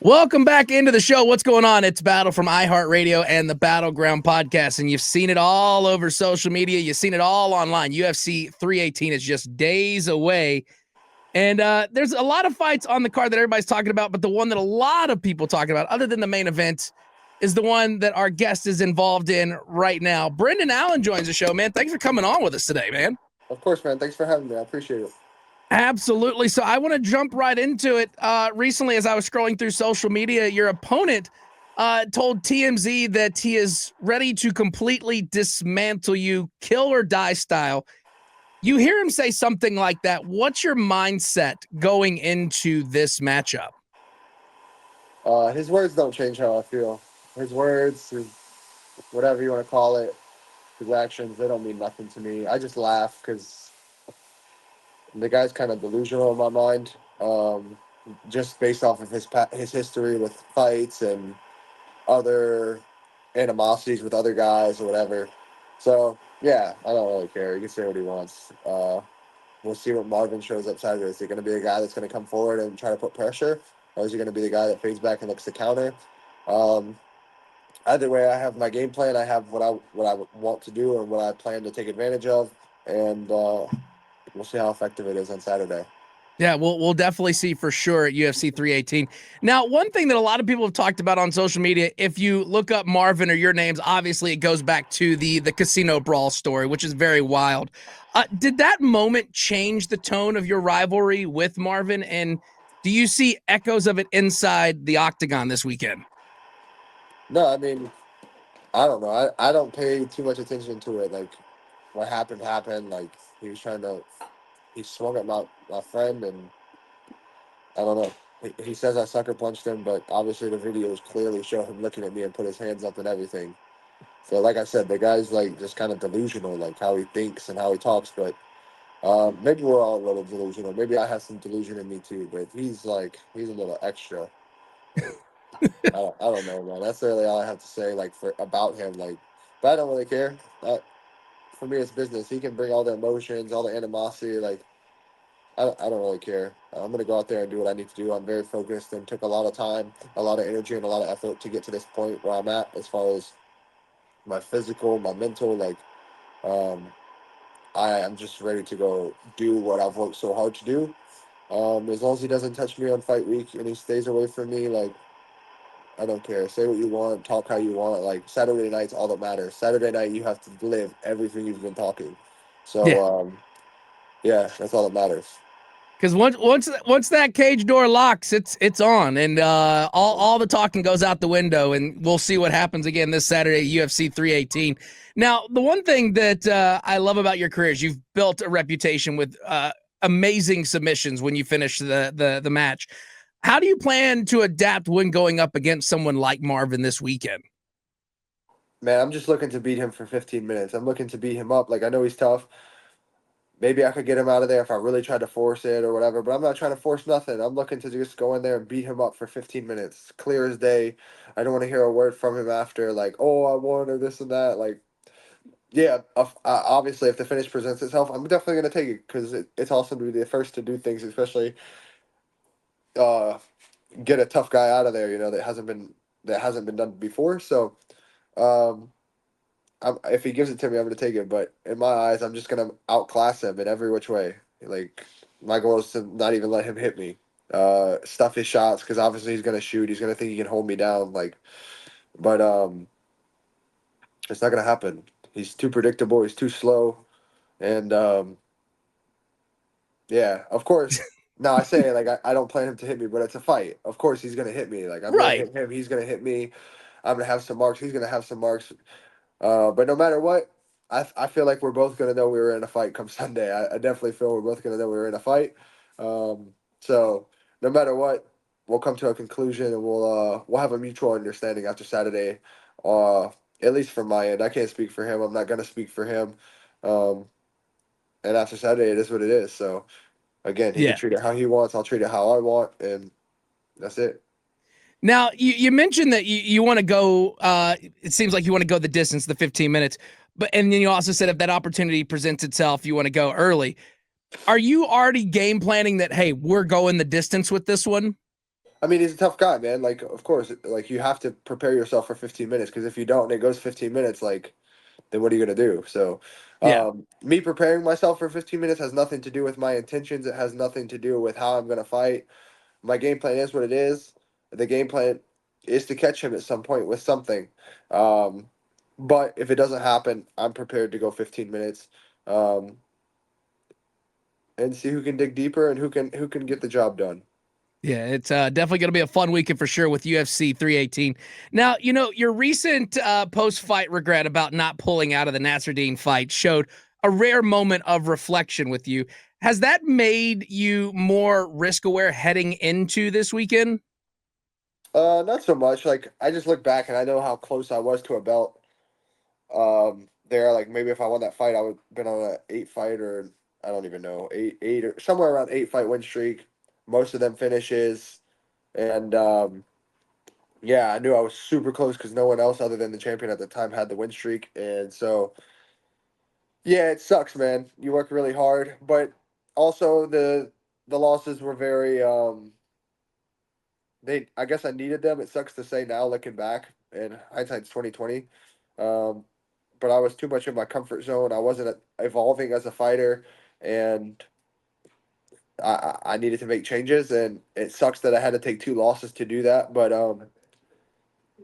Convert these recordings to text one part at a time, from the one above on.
Welcome back into the show. What's going on? It's Battle from iHeartRadio and the Battleground Podcast, and you've seen it all over social media. You've seen it all online. UFC 318 is just days away, and there's a lot of fights on the card that everybody's talking about, but the one that a lot of people talking about, other than the main event, is the one that our guest is involved in right now. Brendan Allen joins the show, man. Thanks for coming on with us today, man. Of course, man. Thanks for having me. I appreciate it. Absolutely. So I want to jump right into it. Recently, as I was scrolling through social media, your opponent told TMZ that he is ready to completely dismantle you, kill or die style. You hear him say something like that. What's your mindset going into this matchup? His words don't change how I feel. His words, whatever you want to call it, his actions, they don't mean nothing to me. I just laugh because the guy's kind of delusional in my mind, just based off of his history with fights and other animosities with other guys or whatever. So, yeah, I don't really care. He can say what he wants. We'll see what Marvin shows up Saturday. Is he going to be a guy that's going to come forward and try to put pressure? Or is he going to be the guy that fades back and looks to counter? Either way, I have my game plan. I have what I want to do and what I plan to take advantage of. And we'll see how effective it is on Saturday. Yeah, we'll definitely see for sure at UFC 318. Now, one thing that a lot of people have talked about on social media, if you look up Marvin or your names, obviously it goes back to the casino brawl story, which is very wild. Did that moment change the tone of your rivalry with Marvin? And do you see echoes of it inside the octagon this weekend? No, I mean, I don't know. I don't pay too much attention to it. Like, what happened. Like, he swung at my friend, and I don't know. He says I sucker punched him, but obviously the videos clearly show him looking at me and put his hands up and everything. So, like I said, the guy's like just kind of delusional, like how he thinks and how he talks. But maybe we're all a little delusional. Maybe I have some delusion in me too. But he's a little extra. I don't know, man. That's really all I have to say, like, about him. Like, but I don't really care. For me, it's business. He can bring all the emotions, all the animosity. Like, I don't really care. I'm gonna go out there and do what I need to do. I'm very focused and took a lot of time, a lot of energy, and a lot of effort to get to this point where I'm at, as far as my physical, my mental. Like, I am just ready to go do what I've worked so hard to do. As long as he doesn't touch me on fight week and he stays away from me, like, I don't care. Say what you want, talk how you want. Like, Saturday night's all that matters. Saturday night, you have to live everything you've been talking. So, yeah, that's all that matters. Because once that cage door locks, it's on, and all the talking goes out the window, and we'll see what happens again this Saturday, UFC 318. Now, the one thing that I love about your career is you've built a reputation with amazing submissions when you finish the match. How do you plan to adapt when going up against someone like Marvin this weekend? Man, I'm just looking to beat him for 15 minutes. I'm looking to beat him up. Like, I know he's tough. Maybe I could get him out of there if I really tried to force it or whatever, but I'm not trying to force nothing. I'm looking to just go in there and beat him up for 15 minutes. Clear as day. I don't want to hear a word from him after, like, oh, I won or this and that. Like, yeah, obviously, if the finish presents itself, I'm definitely going to take it because it's awesome to be the first to do things, especially get a tough guy out of there, that hasn't been done before. So, if he gives it to me, I'm going to take it. But in my eyes, I'm just going to outclass him in every which way. Like, my goal is to not even let him hit me. Stuff his shots, because obviously he's going to shoot. He's going to think he can hold me down. Like, but it's not going to happen. He's too predictable. He's too slow. And, yeah, of course. Now, I say, like, I don't plan him to hit me, but it's a fight. Of course he's going to hit me. Like, I'm going to hit him. He's going to hit me. I'm going to have some marks. He's going to have some marks. But no matter what, I feel like we're both going to know we were in a fight come Sunday. I definitely feel we're both going to know we were in a fight. So no matter what, we'll come to a conclusion, and we'll have a mutual understanding after Saturday, at least from my end. I can't speak for him. I'm not going to speak for him. And after Saturday, it is what it is. So, again, he can treat it how he wants. I'll treat it how I want, and that's it. Now, you mentioned that you want to go, it seems like you want to go the distance, the 15 minutes, and then you also said if that opportunity presents itself, you want to go early. Are you already game planning that, hey, we're going the distance with this one? I mean, he's a tough guy, man. Like, of course, like you have to prepare yourself for 15 minutes because if you don't, and it goes 15 minutes, like, then what are you gonna do? So, Yeah. me preparing myself for 15 minutes has nothing to do with my intentions. It has nothing to do with how I'm gonna fight. My game plan is what it is. The game plan is to catch him at some point with something. Um, but if it doesn't happen, I'm prepared to go 15 minutes. Um, and see who can dig deeper and who can get the job done. Yeah, it's definitely going to be a fun weekend for sure with UFC 318. Now, your recent post-fight regret about not pulling out of the Nasruddin fight showed a rare moment of reflection with you. Has that made you more risk aware heading into this weekend? Not so much. Like I just look back and I know how close I was to a belt. There, like maybe if I won that fight, I would have been on an 8 fight or I don't even know, eight or somewhere around 8 fight win streak. Most of them finishes, and yeah, I knew I was super close because no one else other than the champion at the time had the win streak, and so yeah, it sucks, man. You work really hard, but also the losses were very they I guess I needed them. It sucks to say now looking back, and hindsight's 2020. Um, but I was too much in my comfort zone. I wasn't evolving as a fighter, and I needed to make changes. And it sucks that I had to take 2 losses to do that. But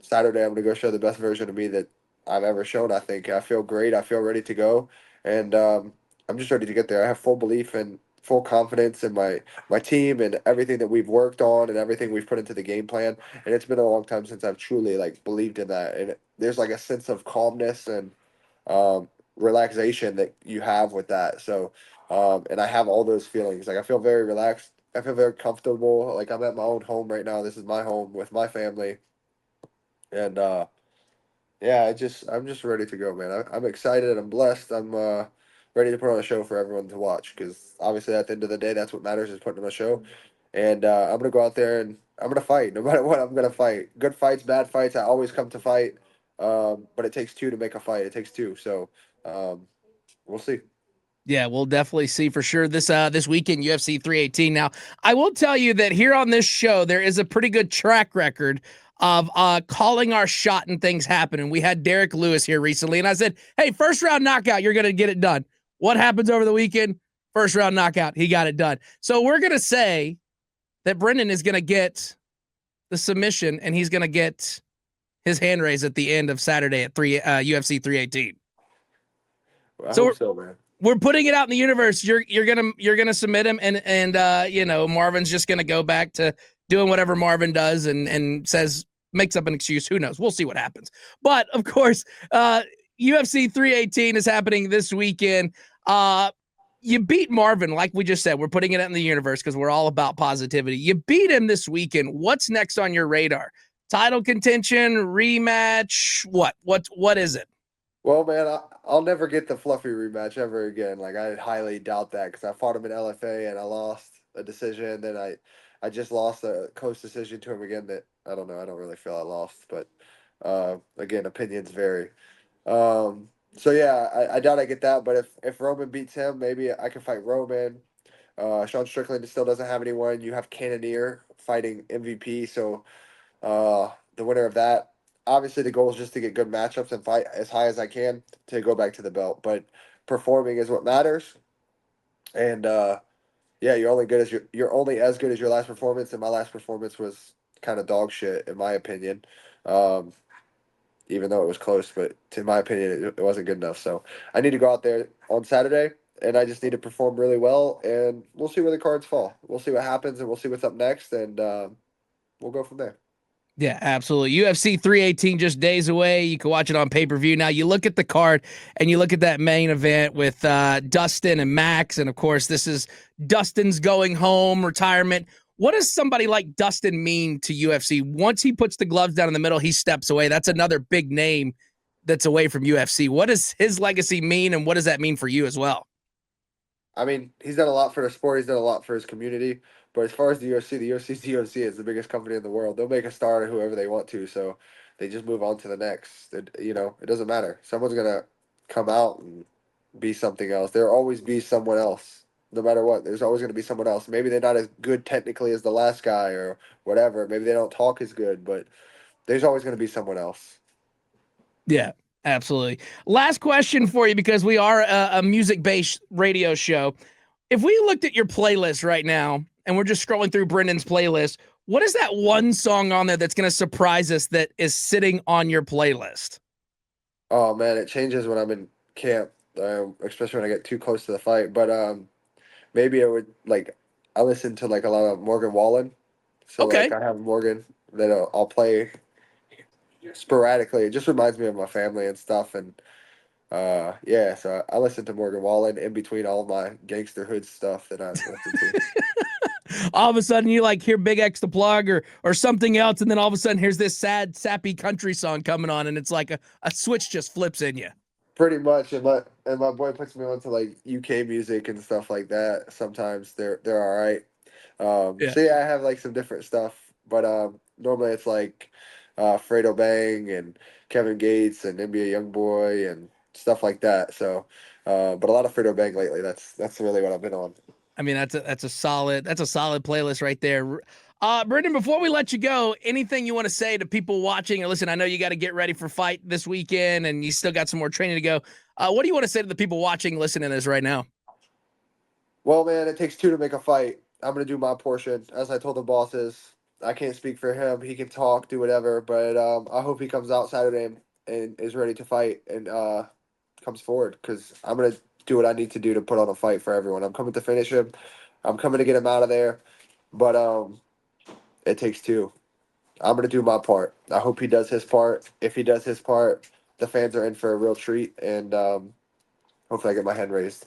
Saturday I'm gonna go show the best version of me that I've ever shown. I think I feel great. I feel ready to go, and I'm just ready to get there. I have full belief and full confidence in my team and everything that we've worked on and everything we've put into the game plan. And it's been a long time since I've truly like believed in that. And there's like a sense of calmness and relaxation that you have with that. So, and I have all those feelings. Like I feel very relaxed. I feel very comfortable. Like I'm at my own home right now. This is my home with my family, and yeah, I'm just ready to go, man. I'm excited. I'm blessed. I'm ready to put on a show for everyone to watch because obviously at the end of the day, that's what matters is putting on a show. And I'm gonna go out there and I'm gonna fight. No matter what, I'm gonna fight. Good fights, bad fights. I always come to fight. But it takes two to make a fight. It takes two. So um, we'll see. Yeah, we'll definitely see for sure this weekend UFC 318. Now, I will tell you that here on this show there is a pretty good track record of calling our shot and things happen. And we had Derek Lewis here recently, and I said, "Hey, first round knockout, you're going to get it done." What happens over the weekend? First round knockout, he got it done. So we're going to say that Brendan is going to get the submission, and he's going to get his hand raised at the end of Saturday at UFC 318. I So hope so, man. we're putting it out in the universe. You're gonna submit him, and Marvin's just gonna go back to doing whatever Marvin does, and says makes up an excuse. Who knows? We'll see what happens. But of course, UFC 318 is happening this weekend. You beat Marvin, like we just said. We're putting it out in the universe because we're all about positivity. You beat him this weekend. What's next on your radar? Title contention, rematch? What is it? Well, man, I'll never get the fluffy rematch ever again. Like I highly doubt that because I fought him in LFA and I lost a decision. Then I just lost a close decision to him again. That I don't know. I don't really feel I lost, but again, opinions vary. So yeah, I doubt I get that. But if Roman beats him, maybe I can fight Roman. Sean Strickland still doesn't have anyone. You have Cannonier fighting MVP, so the winner of that. Obviously, the goal is just to get good matchups and fight as high as I can to go back to the belt. But performing is what matters. And yeah, you're only as good as your last performance. And my last performance was kind of dog shit in my opinion. Um, even though it was close, but in my opinion, it wasn't good enough. So I need to go out there on Saturday, and I just need to perform really well. And we'll see where the cards fall. We'll see what happens, and we'll see what's up next, and we'll go from there. Yeah, absolutely. UFC 318 just days away. You can watch it on pay-per-view. Now you look at the card and you look at that main event with Dustin and Max, and of course this is Dustin's going home retirement. What does somebody like Dustin mean to UFC? Once he puts the gloves down in the middle, he steps away. That's another big name that's away from UFC. What does his legacy mean, and what does that mean for you as well? I mean, he's done a lot for the sport. He's done a lot for his community. But as far as the UFC, the UFC's the UFC is the biggest company in the world. They'll make a star of whoever they want to. So they just move on to the next. It doesn't matter. Someone's gonna come out and be something else. There'll always be someone else. no matter what. There's always going to be someone else. Maybe they're not as good technically as the last guy or whatever. Maybe they don't talk as good, but there's always going to be someone else. Yeah, absolutely. Last question for you, because we are a music-based radio show. If we looked at your playlist right now and we're just scrolling through Brendan's playlist, what is that one song on there that's going to surprise us that is sitting on your playlist? Oh man, it changes when I'm in camp, especially when I get too close to the fight. But maybe I would like I listen to like a lot of Morgan Wallen, so Okay. like I have Morgan that I'll play sporadically. It just reminds me of my family and stuff, and yeah. So I listen to Morgan Wallen in between all my gangster hood stuff that I listen to. All of a sudden you like hear Big X the Plug or something else, and then all of a sudden here's this sad, sappy country song coming on, and it's like a switch just flips in you. Pretty much, and my boy puts me on to like UK music and stuff like that. Sometimes they're all right. Yeah. So yeah, I have like some different stuff, but normally it's like Fredo Bang and Kevin Gates and NBA YoungBoy and stuff like that. So, but a lot of Fredo Bang lately. That's really what I've been on. I mean, that's a solid playlist right there. Brendan, before we let you go, anything you want to say to people watching? And listen, I know you got to get ready for fight this weekend, and you still got some more training to go. What do you want to say to the people watching, listening to this right now? Well, man, it takes two to make a fight. I'm gonna do my portion. As I told the bosses, I can't speak for him. He can talk, do whatever, but I hope he comes out Saturday and is ready to fight and comes forward because I'm gonna do what I need to do to put on a fight for everyone. I'm coming to finish him. I'm coming to get him out of there, but it takes two. I'm gonna do my part. I hope he does his part. If he does his part, the fans are in for a real treat, and hopefully I get my hand raised.